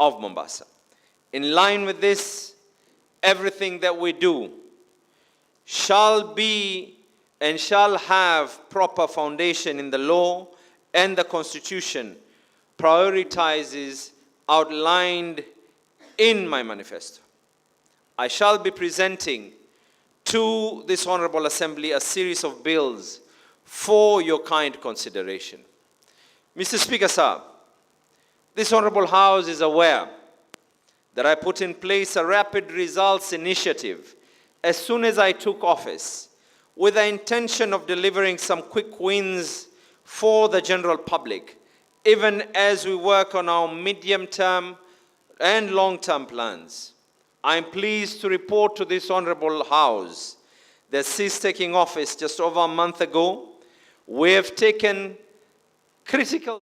of Mombasa. In line with this, everything that we do shall be and shall have proper foundation in the law and the Constitution, prioritizes outlined in my manifesto. I shall be presenting to this Honorable Assembly a series of bills for your kind consideration. Mr. Speaker, sir, this Honorable House is aware that I put in place a rapid results initiative as soon as I took office, with the intention of delivering some quick wins for the general public, even as we work on our medium-term and long-term plans. I am pleased to report to this Honorable House that since taking office just over a month ago, we have taken critical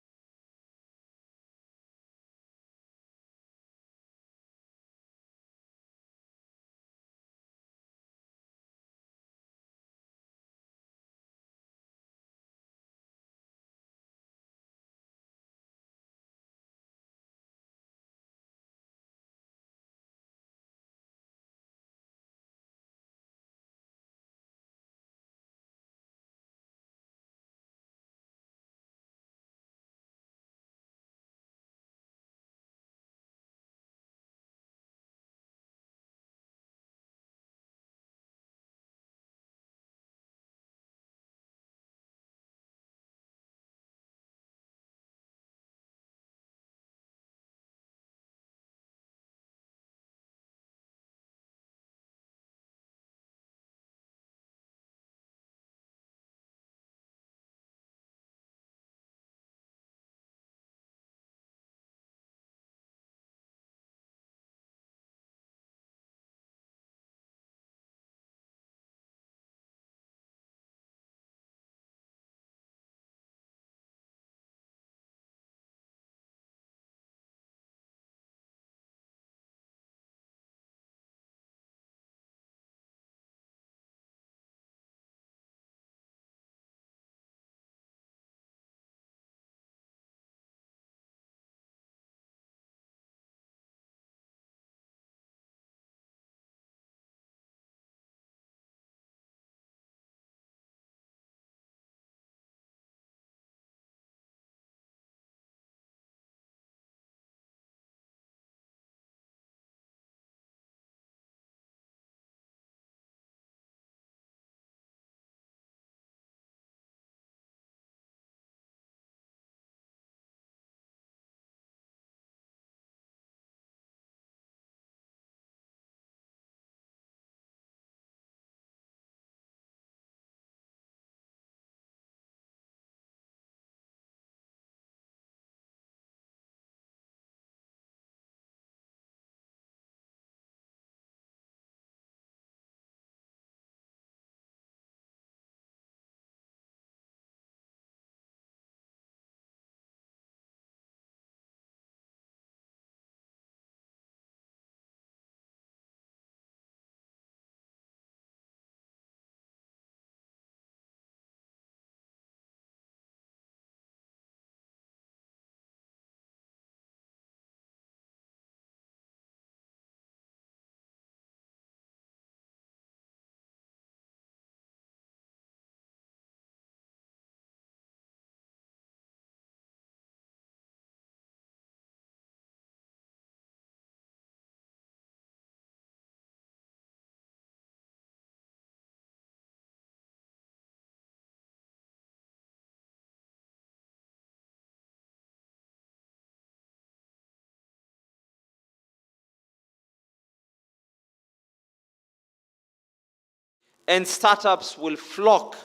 and startups will flock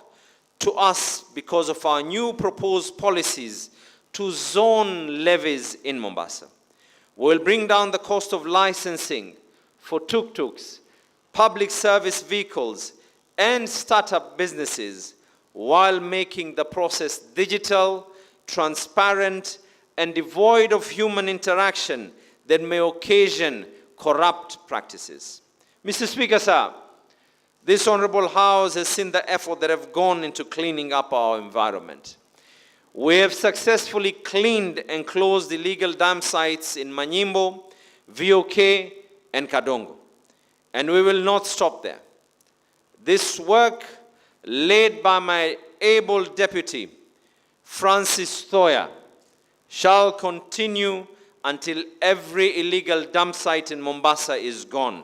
to us because of our new proposed policies to zone levies in Mombasa. We will bring down the cost of licensing for tuk-tuks, public service vehicles, and startup businesses, while making the process digital, transparent, and devoid of human interaction that may occasion corrupt practices. Mr. Speaker, sir, this Honorable House has seen the effort that have gone into cleaning up our environment. We have successfully cleaned and closed illegal dam sites in Manyimbo, VOK, and Kadongo. And we will not stop there. This work, led by my able deputy, Francis Thoya, shall continue until every illegal dump site in Mombasa is gone.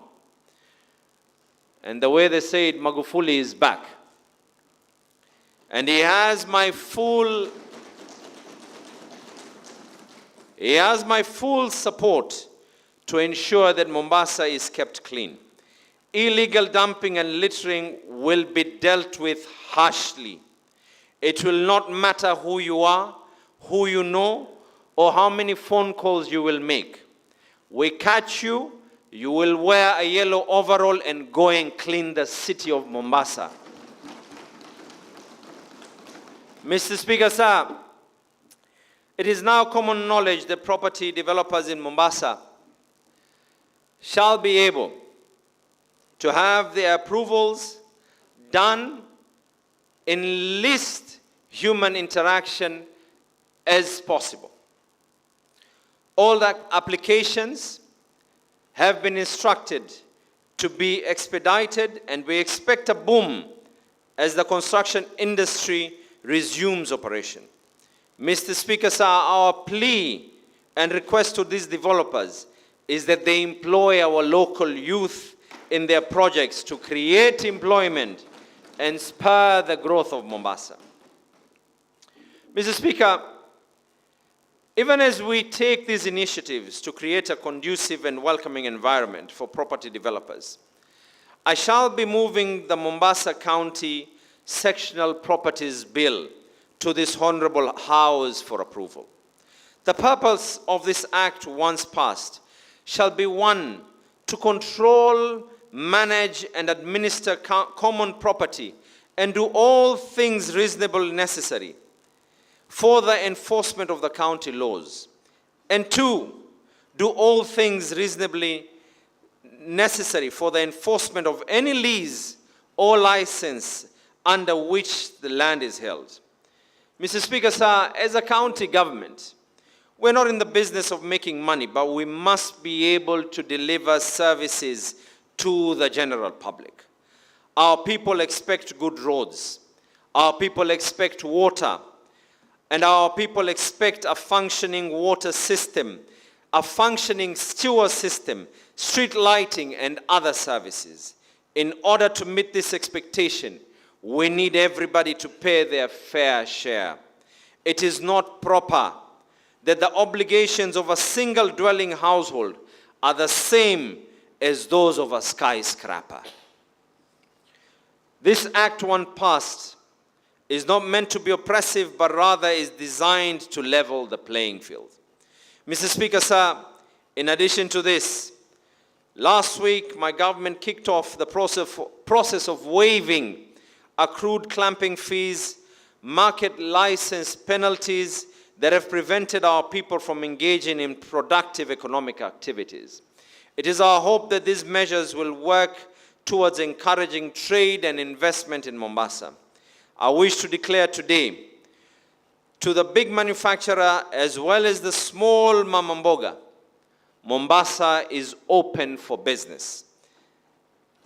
And the way they say it, Magufuli is back. And he has my full support to ensure that Mombasa is kept clean. Illegal dumping and littering will be dealt with harshly. It will not matter who you are, who you know, or how many phone calls you will make. We catch you, you will wear a yellow overall and go and clean the city of Mombasa. Mr. Speaker, sir, it is now common knowledge that property developers in Mombasa shall be able to have their approvals done in least human interaction as possible. All the applications have been instructed to be expedited, and we expect a boom as the construction industry resumes operation. Mr. Speaker, sir, our plea and request to these developers is that they employ our local youth in their projects to create employment and spur the growth of Mombasa. Mr. Speaker, even as we take these initiatives to create a conducive and welcoming environment for property developers, I shall be moving the Mombasa County Sectional Properties Bill to this Honorable House for approval. The purpose of this act, once passed, shall be one, to control, manage, and administer common property and do all things reasonably necessary for the enforcement of the county laws. And two, do all things reasonably necessary for the enforcement of any lease or license under which the land is held. Mr. Speaker, sir, as a county government, we're not in the business of making money, but we must be able to deliver services to the general public. Our people expect good roads. Our people expect water. And our people expect a functioning water system, a functioning sewer system, street lighting, and other services. In order to meet this expectation, we need everybody to pay their fair share. It is not proper that the obligations of a single dwelling household are the same as those of a skyscraper. This Act, when passed, is not meant to be oppressive, but rather is designed to level the playing field. Mr. Speaker, sir, in addition to this, last week my government kicked off the process of waiving accrued clamping fees, market license penalties that have prevented our people from engaging in productive economic activities. It is our hope that these measures will work towards encouraging trade and investment in Mombasa. I wish to declare today to the big manufacturer as well as the small mama mboga, Mombasa is open for business.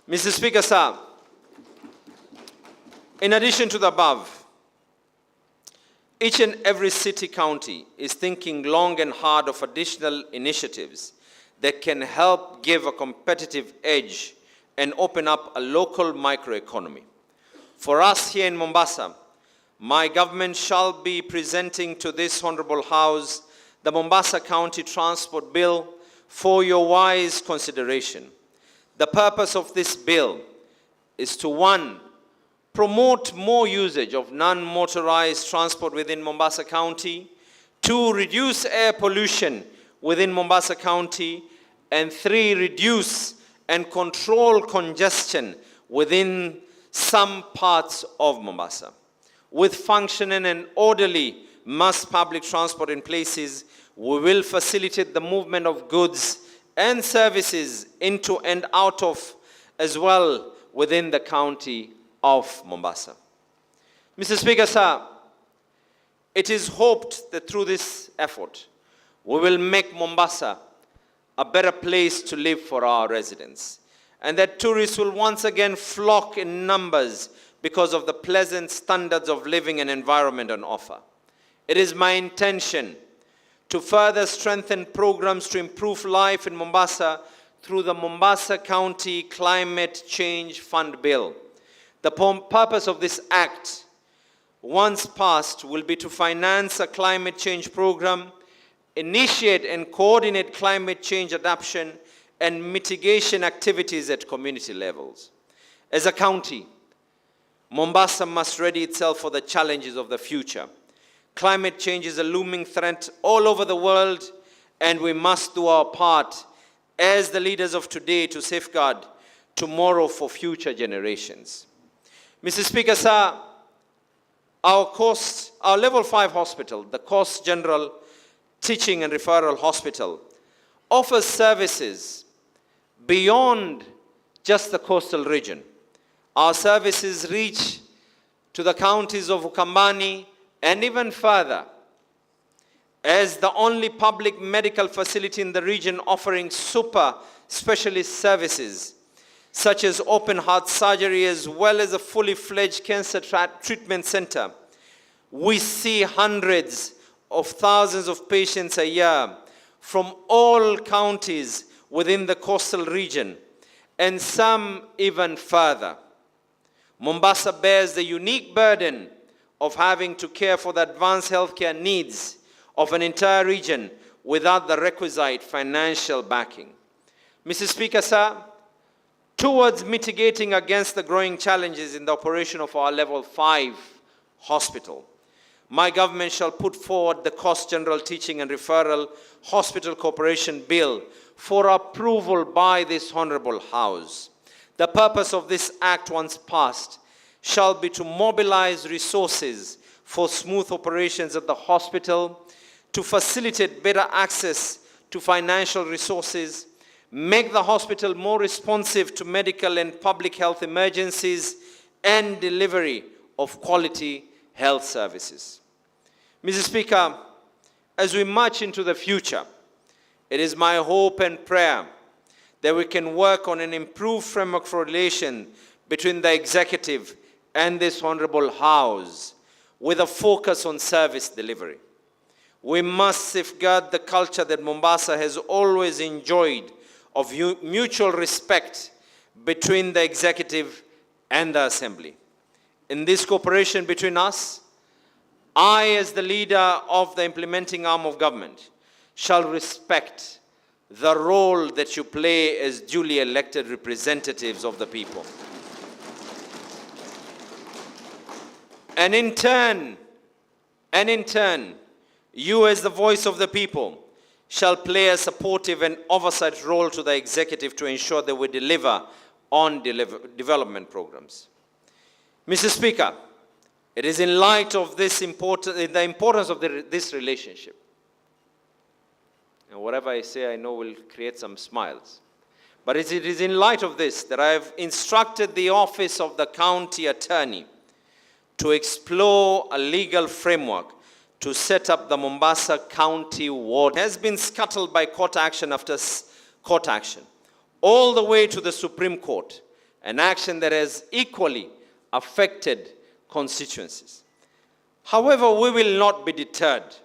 Mr. Speaker, sir, in addition to the above, each and every city county is thinking long and hard of additional initiatives that can help give a competitive edge and open up a local microeconomy. For us here in Mombasa, my government shall be presenting to this Honorable House the Mombasa County Transport Bill for your wise consideration. The purpose of this bill is to, one, promote more usage of non-motorized transport within Mombasa County, two, reduce air pollution within Mombasa County, and three, reduce and control congestion within some parts of Mombasa. With functioning and orderly mass public transport in places, we will facilitate the movement of goods and services into and out of, as well within the county of Mombasa. Mr. Speaker, sir, It is hoped that through this effort, we will make Mombasa a better place to live for our residents, and that tourists will once again flock in numbers because of the pleasant standards of living and environment on offer. It is my intention to further strengthen programs to improve life in Mombasa through the Mombasa County Climate Change Fund Bill. The purpose of this act, once passed, will be to finance a climate change program, initiate and coordinate climate change adaptation and mitigation activities at community levels. As a county, Mombasa must ready itself for the challenges of the future. Climate change is a looming threat all over the world, and we must do our part as the leaders of today to safeguard tomorrow for future generations. Mr. Speaker, sir, our level 5 hospital, the Coast General Teaching and Referral Hospital, offers services beyond just the coastal region. Our services reach to the counties of Ukambani and even further. As the only public medical facility in the region offering super specialist services, such as open heart surgery as well as a fully fledged cancer treatment center, we see hundreds of thousands of patients a year from all counties within the coastal region, and some even further. Mombasa bears the unique burden of having to care for the advanced healthcare needs of an entire region without the requisite financial backing. Mr. Speaker, sir, towards mitigating against the growing challenges in the operation of our level 5 hospital, my government shall put forward the Coast General Teaching and Referral Hospital Corporation Bill for approval by this Honorable House. The purpose of this act, once passed, shall be to mobilize resources for smooth operations at the hospital, to facilitate better access to financial resources, make the hospital more responsive to medical and public health emergencies, and delivery of quality health services. Mr. Speaker, as we march into the future, it is my hope and prayer that we can work on an improved framework for relation between the executive and this Honorable House with a focus on service delivery. We must safeguard the culture that Mombasa has always enjoyed of mutual respect between the executive and the assembly. In this cooperation between us, I, as the leader of the implementing arm of government, shall respect the role that you play as duly elected representatives of the people. And in turn, you as the voice of the people shall play a supportive and oversight role to the executive to ensure that we deliver on development programs. Mr. Speaker, it is in light of this the importance of this relationship, and whatever I say I know will create some smiles, but it is in light of this that I have instructed the Office of the County Attorney to explore a legal framework to set up the Mombasa County Ward. It has been scuttled by court action after court action, all the way to the Supreme Court, an action that has equally affected constituencies. However, we will not be deterred,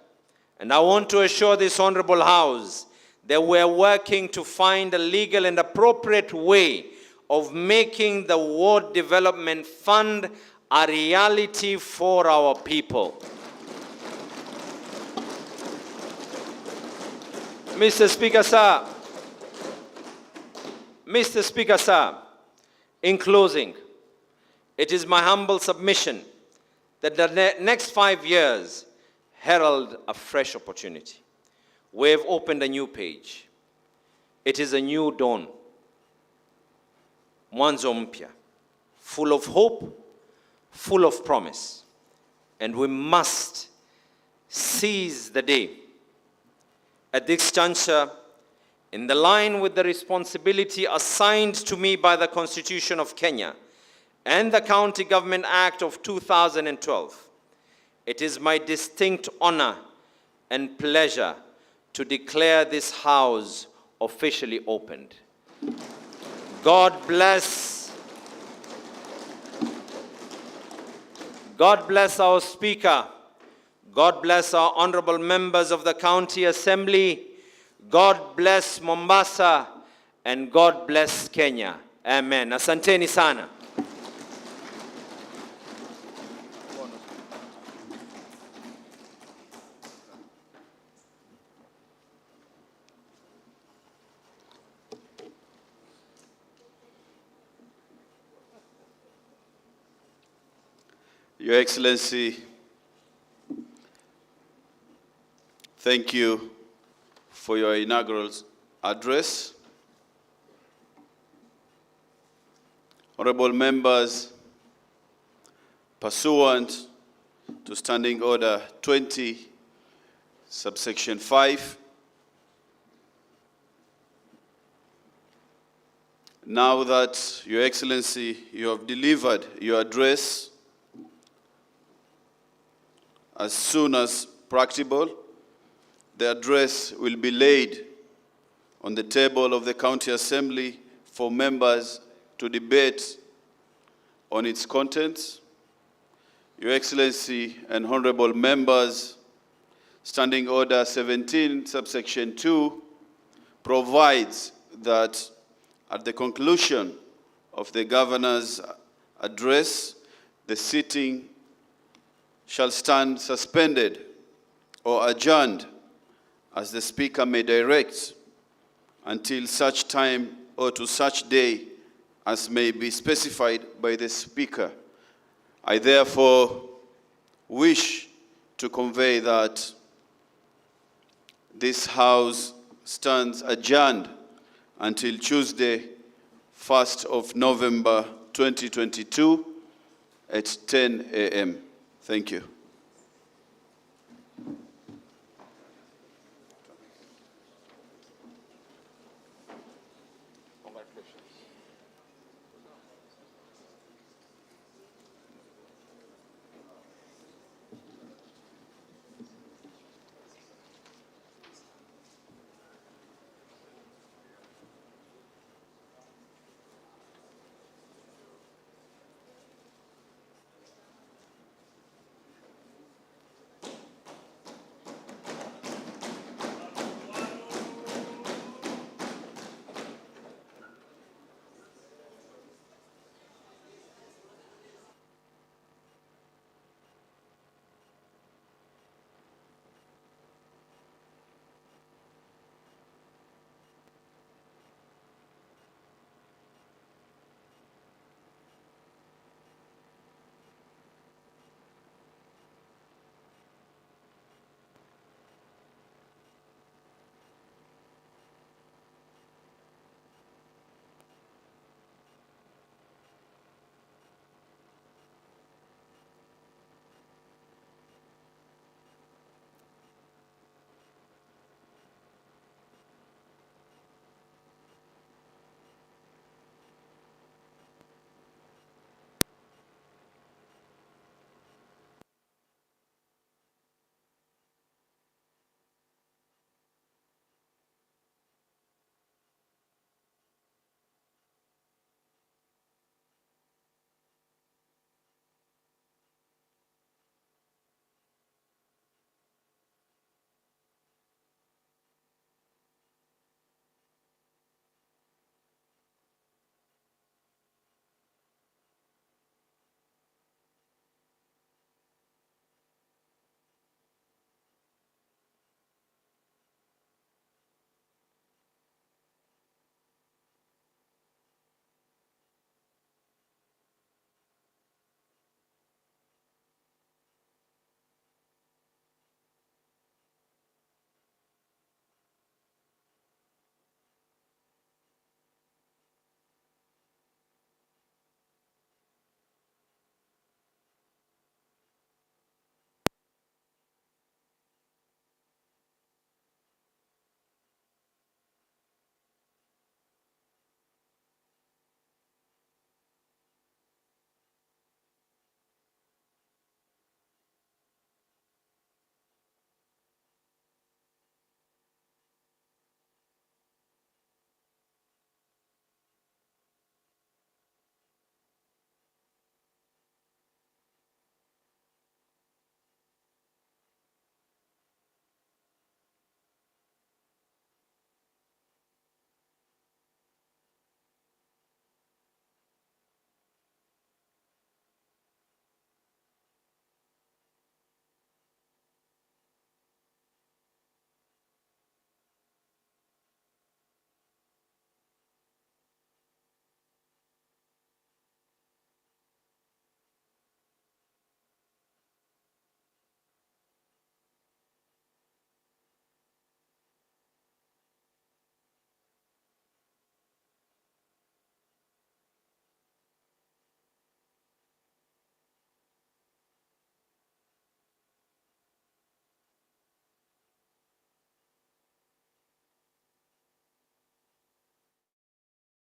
and I want to assure this Honorable House that we are working to find a legal and appropriate way of making the Ward Development Fund a reality for our people. Mr. Speaker, sir, in closing, it is my humble submission that the next 5 years herald a fresh opportunity. We have opened a new page. It is a new dawn, mwanzo mpya, full of hope, full of promise, and we must seize the day. At this juncture, in the line with the responsibility assigned to me by the Constitution of Kenya and the County Government Act of 2012, it is my distinct honor and pleasure to declare this House officially opened. God bless our Speaker. God bless our honorable members of the County Assembly. God bless Mombasa, and God bless Kenya. Amen. Asanteni sana. Your Excellency, thank you for your inaugural address. Honorable members, pursuant to Standing Order 20, subsection 5, now that, Your Excellency, you have delivered your address as soon as practicable, the address will be laid on the table of the County Assembly for members to debate on its contents. Your Excellency and honorable members, Standing Order 17, subsection 2, provides that at the conclusion of the Governor's address, the sitting shall stand suspended or adjourned as the Speaker may direct until such time or to such day as may be specified by the Speaker. I therefore wish to convey that this House stands adjourned until Tuesday, 1st of November 2022 at 10 a.m. Thank you.